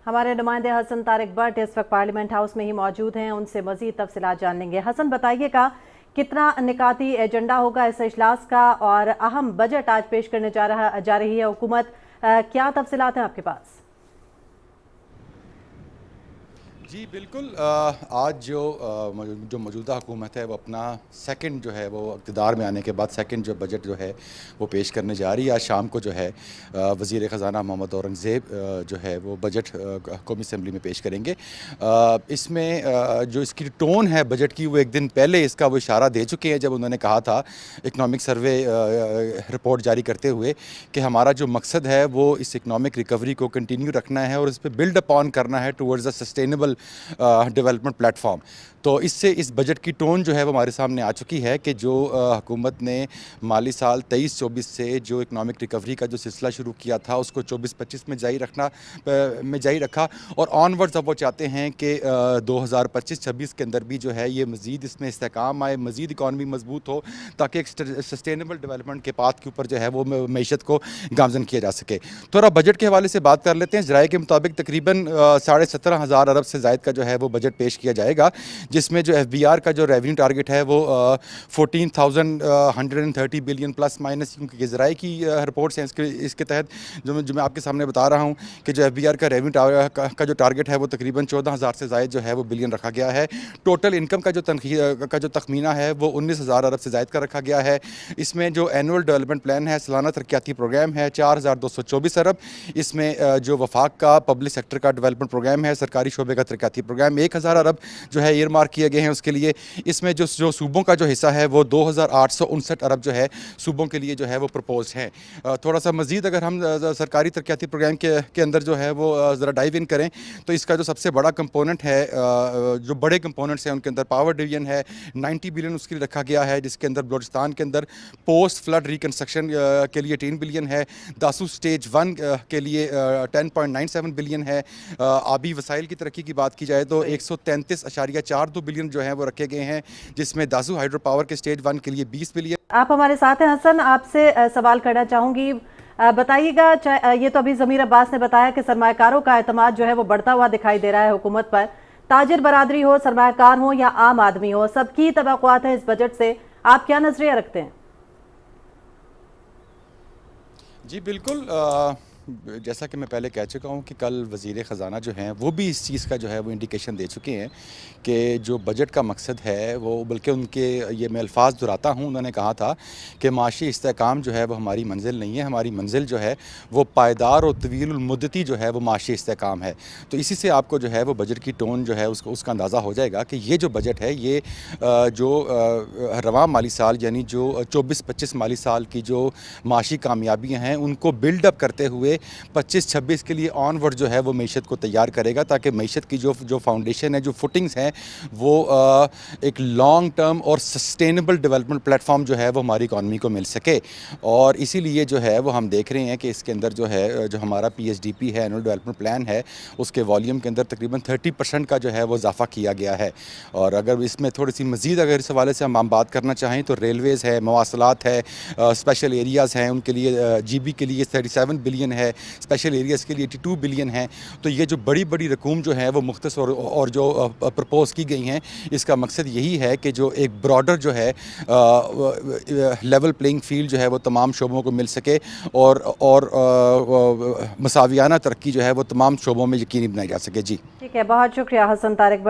ہمارے نمائندے حسن طارق بٹ اس وقت پارلیمنٹ ہاؤس میں ہی موجود ہیں، ان سے مزید تفصیلات جان لیں گے۔ حسن، بتائیے گا کتنا نکاتی ایجنڈا ہوگا اس اجلاس کا، اور اہم بجٹ آج پیش کرنے جا رہی ہے حکومت، کیا تفصیلات ہیں آپ کے پاس؟ جی بالکل، آج جو موجودہ حکومت ہے وہ اپنا سیکنڈ جو ہے وہ اقتدار میں آنے کے بعد سیکنڈ جو بجٹ جو ہے وہ پیش کرنے جا رہی ہے۔ آج شام کو جو ہے وزیر خزانہ محمد اورنگزیب جو ہے وہ بجٹ قومی اسمبلی میں پیش کریں گے۔ اس میں جو اس کی ٹون ہے بجٹ کی، وہ ایک دن پہلے اس کا وہ اشارہ دے چکے ہیں جب انہوں نے کہا تھا اکنامک سروے رپورٹ جاری کرتے ہوئے کہ ہمارا جو مقصد ہے وہ اس اکنامک ریکوری کو کنٹینیو رکھنا ہے اور اس پہ بلڈ اپون کرنا ہے towards a sustainable development plate form. تو اس سے اس بجٹ کی ٹون جو ہے وہ ہمارے سامنے آ چکی ہے کہ جو حکومت نے مالی سال 23-24 سے جو اکنامک ریکوری کا جو سلسلہ شروع کیا تھا اس کو 24-25 میں جاری رکھا، اور آن ورڈز اب وہ چاہتے ہیں کہ 2025-26 کے اندر بھی جو ہے یہ مزید اس میں استحکام آئے، مزید اکانومی مضبوط ہو، تاکہ ایک سسٹینیبل ڈیولپمنٹ کے پاتھ کے اوپر جو ہے وہ معیشت کو گامزن کیا جا سکے۔ تھوڑا بجٹ کے حوالے سے بات کر لیتے ہیں۔ ذرائع کے مطابق تقریباً 17,500 ارب سے زائد کا جو ہے وہ بجٹ پیش کیا جائے گا، جس میں جو ایف بی آر کا جو ریونیو ٹارگٹ ہے وہ 14,130 بلین پلس مائنس، کیونکہ یہ ذرائع کی رپورٹس ہیں اس کے تحت جو میں آپ کے سامنے بتا رہا ہوں کہ جو ایف بی آر کا ریونیو کا جو ٹارگٹ ہے وہ تقریباً 14,000 سے زائد جو ہے وہ بلین رکھا گیا ہے۔ ٹوٹل انکم کا جو تخمینہ ہے وہ 19,000 ارب سے زائد کا رکھا گیا ہے۔ اس میں جو اینول ڈیولپمنٹ پلان ہے، سالانہ ترقیاتی پروگرام ہے 4,224 ارب۔ اس میں جو وفاق کا پبلک سیکٹر کا ڈیولپمنٹ پروگرام ہے، سرکاری شعبے کا ترقیاتی پروگرام 1,000 ارب جو ہے ایئر مارک کیے گئے ہیں اس کے لیے۔ اس میں جو صوبوں کا جو حصہ ہے وہ 2,859 ارب جو ہے صوبوں کے لیے جو ہے وہ پرپوز ہیں۔ تھوڑا سا مزید اگر ہم سرکاری ترقیاتی پروگرام کے اندر جو ہے وہ ذرا ڈائیو ان کریں تو اس کا جو سب سے بڑا کمپوننٹ ہے، جو بڑے کمپوننٹس ہیں ان کے اندر پاور ڈویژن ہے 90 بلین اس کے لیے رکھا گیا ہے، جس کے اندر بلوچستان کے اندر پوسٹ فلڈ ریکنسٹرکشن کے لیے 10 بلین ہے، داسو سٹیج 1 کے لیے 10.97 بلین ہے۔ آبی وسائل کی ترقی کی بات کی جائے تو 133.42 بلین جو ہیں وہ رکھے گئے ہیں، جس میں داسو ہائیڈرو پاور کے سٹیج 1 کے لیے 20 بلین۔ آپ ہمارے ساتھ ہیں حسن، آپ سے سوال کرنا چاہوں گی، بتائیے گا، یہ تو ابھی ضمیر عباس نے بتایا کہ سرمایہ کاروں کا اعتماد جو ہے وہ بڑھتا ہوا دکھائی دے رہا ہے حکومت پر، تاجر برادری ہو، سرمایہ کار ہو یا عام آدمی ہو، سب کی توقعات ہیں اس بجٹ سے، آپ کیا نظریہ رکھتے ہیں؟ جی بالکل، جیسا کہ میں پہلے کہہ چکا ہوں کہ کل وزیر خزانہ جو ہیں وہ بھی اس چیز کا جو ہے وہ انڈیکیشن دے چکے ہیں کہ جو بجٹ کا مقصد ہے وہ، بلکہ ان کے یہ میں الفاظ دہراتا ہوں، انہوں نے کہا تھا کہ معاشی استحکام جو ہے وہ ہماری منزل نہیں ہے، ہماری منزل جو ہے وہ پائیدار اور طویل المدتی جو ہے وہ معاشی استحکام ہے۔ تو اسی سے آپ کو جو ہے وہ بجٹ کی ٹون جو ہے اس کا اندازہ ہو جائے گا کہ یہ جو بجٹ ہے یہ جو رواں مالی سال یعنی جو 24-25 مالی سال کی جو معاشی کامیابیاں ہیں ان کو بلڈ اپ کرتے ہوئے 25-26 کے لیے آن ورڈ جو ہے وہ معیشت کو تیار کرے گا، تاکہ معیشت کی جو فاؤنڈیشن ہے، جو فوٹنگز ہیں، وہ ایک لانگ ٹرم اور سسٹینیبل ڈیولپمنٹ پلیٹ فارم جو ہے وہ ہماری اکانومی کو مل سکے۔ اور اسی لیے جو ہے وہ ہم دیکھ رہے ہیں کہ اس کے اندر جو ہے جو ہمارا پی ایس ڈی پی ہے، اینول ڈیولپمنٹ پلان ہے، اس کے والیوم کے اندر تقریباً 30% کا جو ہے وہ اضافہ کیا گیا ہے۔ اور اگر اس میں تھوڑی سی مزید اگر اس حوالے سے ہم بات کرنا چاہیں تو ریلویز ہے، مواصلات ہے، اسپیشل ایریاز ہیں، ان کے لیے جی بی کے لیے 37 بلین ہے، اسپیشل ایریاز کے لیے 82 بلین ہیں۔ تو یہ جو بڑی رقوم جو ہے وہ مختص اور جو پرپوز کی گئی ہیں، اس کا مقصد یہی ہے کہ جو ایک براڈر جو ہے لیول پلینگ فیلڈ جو ہے وہ تمام شعبوں کو مل سکے، اور مساویانہ ترقی جو ہے وہ تمام شعبوں میں یقینی بنائی جا سکے۔ جی ٹھیک ہے، بہت شکریہ حسن طارق۔